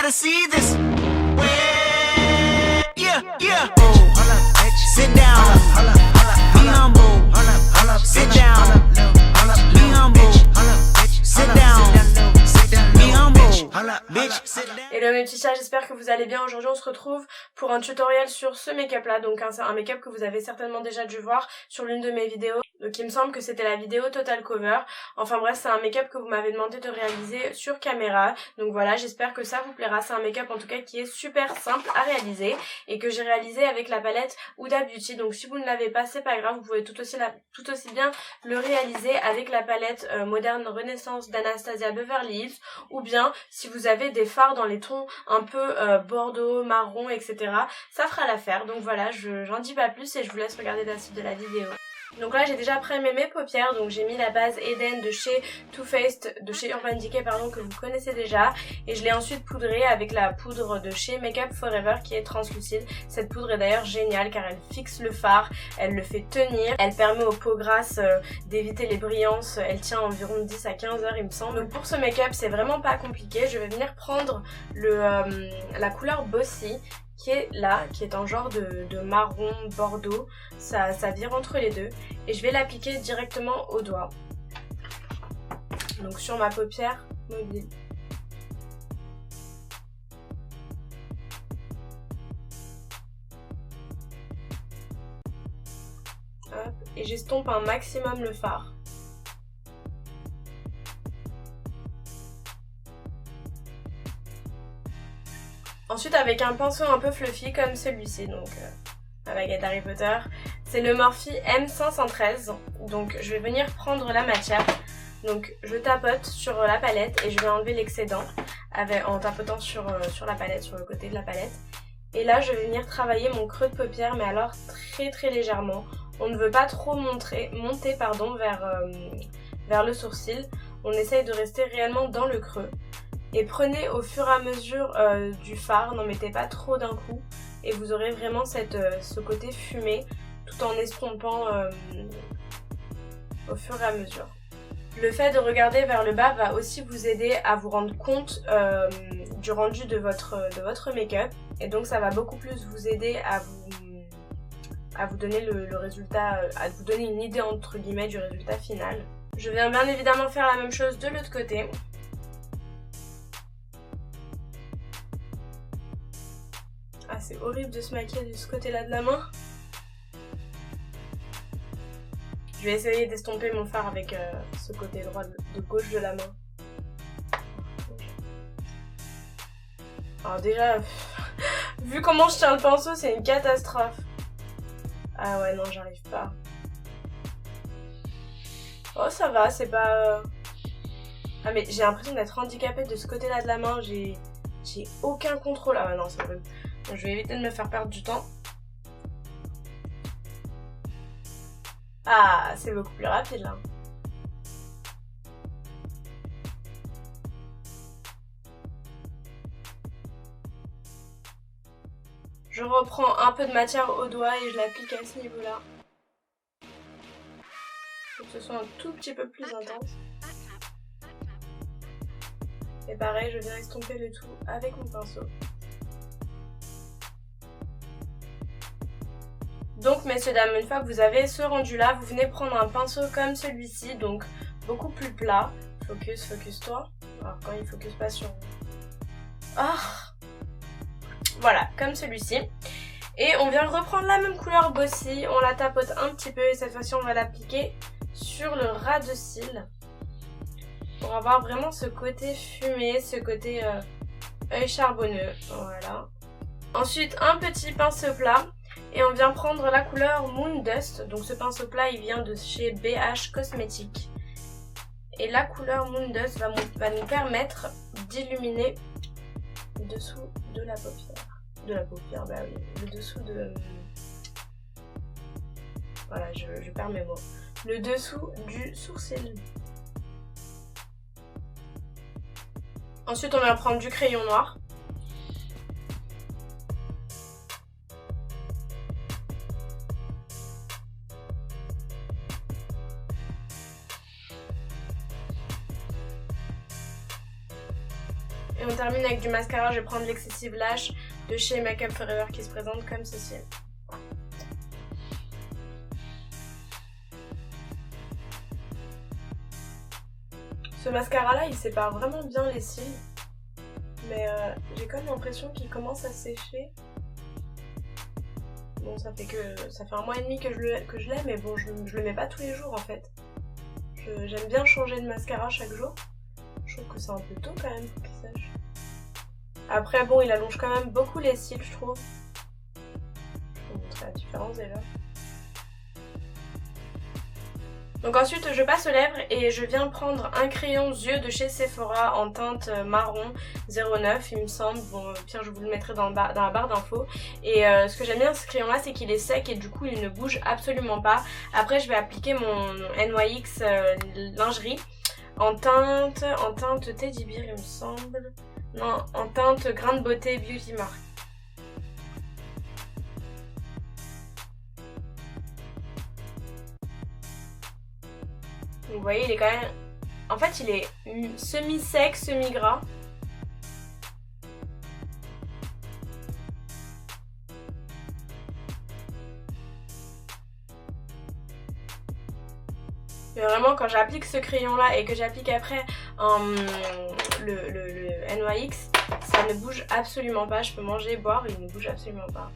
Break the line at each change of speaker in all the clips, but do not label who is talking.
gotta see this. Yeah, yeah. Sit down. Be humble. Sit down. Be humble. Sit down. Be humble. Bitch, sit down.
Hello mes petits chats, j'espère que vous allez bien. Aujourd'hui on se retrouve pour un tutoriel sur ce make-up là. Donc un make-up que vous avez certainement déjà dû voir sur l'une de mes vidéos. Donc il me semble que c'était la vidéo Total Cover. Enfin bref, c'est un make-up que vous m'avez demandé de réaliser sur caméra. Donc voilà, j'espère que ça vous plaira. C'est un make-up en tout cas qui est super simple à réaliser et que j'ai réalisé avec la palette Huda Beauty. Donc si vous ne l'avez pas, c'est pas grave, vous pouvez tout aussi bien le réaliser avec la palette Moderne Renaissance d'Anastasia Beverly Hills, ou bien si vous avez des fards dans les tons un peu bordeaux, marron, etc. ça fera l'affaire. Donc voilà, j'en dis pas plus et je vous laisse regarder la suite de la vidéo. Donc là j'ai déjà primé mes paupières, donc j'ai mis la base Eden de chez Too Faced, de chez Urban Decay pardon, que vous connaissez déjà, et je l'ai ensuite poudrée avec la poudre de chez Make Up Forever qui est translucide. Cette poudre est d'ailleurs géniale car elle fixe le fard, elle le fait tenir, elle permet aux peaux grasses d'éviter les brillances, elle tient environ 10 à 15 heures il me semble. Donc pour ce make-up c'est vraiment pas compliqué, je vais venir prendre la couleur Bossy qui est là, qui est en genre de marron bordeaux, ça vire entre les deux, et je vais l'appliquer directement au doigt, donc sur ma paupière mobile. Hop, et j'estompe un maximum le fard. Ensuite avec un pinceau un peu fluffy comme celui-ci, donc la baguette Harry Potter, c'est le Morphe M513, donc je vais venir prendre la matière, donc je tapote sur la palette et je vais enlever l'excédent en tapotant sur la palette, sur le côté de la palette, et là je vais venir travailler mon creux de paupière, mais alors très légèrement, on ne veut pas trop monter vers le sourcil, on essaye de rester réellement dans le creux. Et prenez au fur et à mesure du fard, n'en mettez pas trop d'un coup et vous aurez vraiment ce côté fumé tout en estompant au fur et à mesure. Le fait de regarder vers le bas va aussi vous aider à vous rendre compte du rendu de votre make-up, et donc ça va beaucoup plus vous aider à vous donner le résultat, à vous donner une idée entre guillemets du résultat final. Je viens bien évidemment faire la même chose de l'autre côté. Ah, c'est horrible de se maquiller de ce côté-là de la main. Je vais essayer d'estomper mon fard avec ce côté droit de gauche de la main. Alors déjà, vu comment je tiens le pinceau, c'est une catastrophe. Ah ouais, non, j'arrive pas. Oh, ça va, c'est pas... Ah mais j'ai l'impression d'être handicapée de ce côté-là de la main, j'ai aucun contrôle. Ah ouais, non, c'est horrible. Je vais éviter de me faire perdre du temps. Ah, c'est beaucoup plus rapide là. Je reprends un peu de matière au doigt et je l'applique à ce niveau-là. Pour que ce soit un tout petit peu plus intense. Et pareil, je viens estomper le tout avec mon pinceau. Donc messieurs dames, une fois que vous avez ce rendu là, vous venez prendre un pinceau comme celui-ci, donc beaucoup plus plat. Focus toi. Alors quand il focus pas sur... Oh, voilà, comme celui-ci. Et on vient reprendre la même couleur Bossy, on la tapote un petit peu et cette fois-ci on va l'appliquer sur le ras de cils. Pour avoir vraiment ce côté fumé, ce côté œil charbonneux, voilà. Ensuite un petit pinceau plat. Et on vient prendre la couleur Moon Dust, donc ce pinceau plat il vient de chez BH Cosmetics. Et la couleur Moon Dust va nous permettre d'illuminer le dessous de la paupière. De la paupière, bah oui, le dessous de... Voilà, je perds mes mots. Le dessous du sourcil. Ensuite on vient prendre du crayon noir. Et on termine avec du mascara, je vais prendre l'Excessive Lash de chez Make Up For Ever qui se présente comme ceci. Ce mascara là il sépare vraiment bien les cils, mais j'ai quand même l'impression qu'il commence à sécher. Bon, ça fait 1 mois et demi que je l'ai, mais bon, je le mets pas tous les jours en fait. J'aime bien changer de mascara chaque jour. Je trouve que c'est un peu tôt quand même pour qu'il sèche. Après bon, il allonge quand même beaucoup les cils, je trouve. Je vais vous montrer la différence déjà. Donc ensuite je passe aux lèvres et je viens prendre un crayon yeux de chez Sephora en teinte marron 09 il me semble. Bon, pire je vous le mettrai dans la barre d'infos. Et ce que j'aime bien de ce crayon là, c'est qu'il est sec et du coup il ne bouge absolument pas. Après je vais appliquer mon NYX lingerie en teinte Teddy Bear il me semble. Non, en teinte Grain de Beauté Beauty Mark. Vous voyez, il est quand même... En fait, il est semi-sec, semi-gras. Mais vraiment, quand j'applique ce crayon-là et que j'applique après le NYX, ça ne bouge absolument pas. Je peux manger et boire, il ne bouge absolument pas.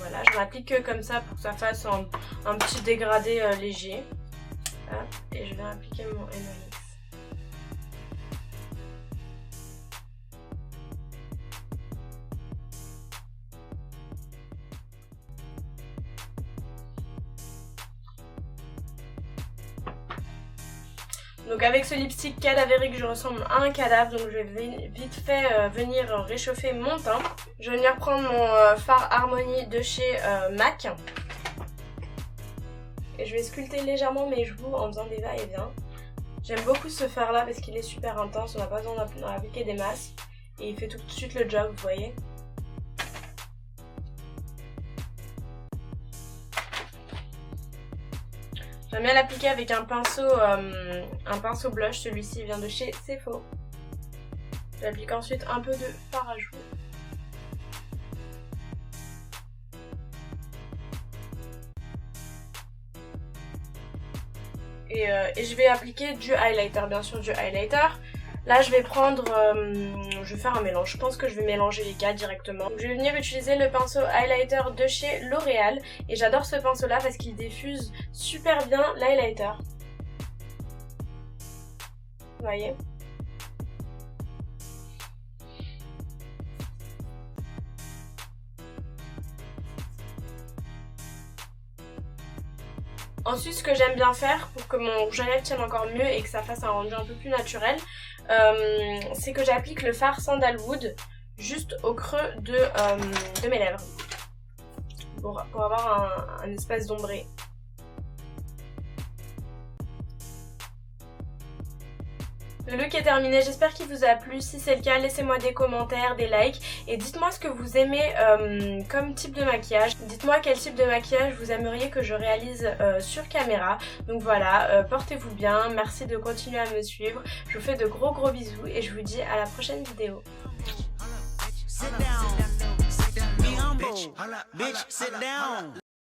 Voilà, je m'applique que comme ça pour que ça fasse un petit dégradé léger. Hop, et je vais appliquer mon NYX. Donc avec ce lipstick cadavérique, je ressemble à un cadavre, donc je vais vite fait venir réchauffer mon teint. Je vais venir prendre mon fard Harmony de chez MAC. Et je vais sculpter légèrement mes joues en faisant des va-et-vient. J'aime beaucoup ce fard là parce qu'il est super intense, on n'a pas besoin d'appliquer des masses. Et il fait tout de suite le job, vous voyez. J'aime bien l'appliquer avec un pinceau blush, celui-ci vient de chez Sephora. J'applique ensuite un peu de fard à joues. Et je vais appliquer du highlighter, bien sûr du highlighter. Là je vais prendre, je vais faire un mélange, je pense que je vais mélanger les quatre directement. Donc, je vais venir utiliser le pinceau highlighter de chez L'Oréal et j'adore ce pinceau là parce qu'il diffuse super bien l'highlighter. Vous voyez ? Ensuite, ce que j'aime bien faire pour que mon rouge à lèvres tienne encore mieux et que ça fasse un rendu un peu plus naturel, c'est que j'applique le fard Sandalwood juste au creux de mes lèvres pour avoir un espèce d'ombré. Le look est terminé, j'espère qu'il vous a plu. Si c'est le cas, laissez-moi des commentaires, des likes et dites-moi ce que vous aimez comme type de maquillage. Dites-moi quel type de maquillage vous aimeriez que je réalise sur caméra. Donc voilà, portez-vous bien, merci de continuer à me suivre. Je vous fais de gros bisous et je vous dis à la prochaine vidéo.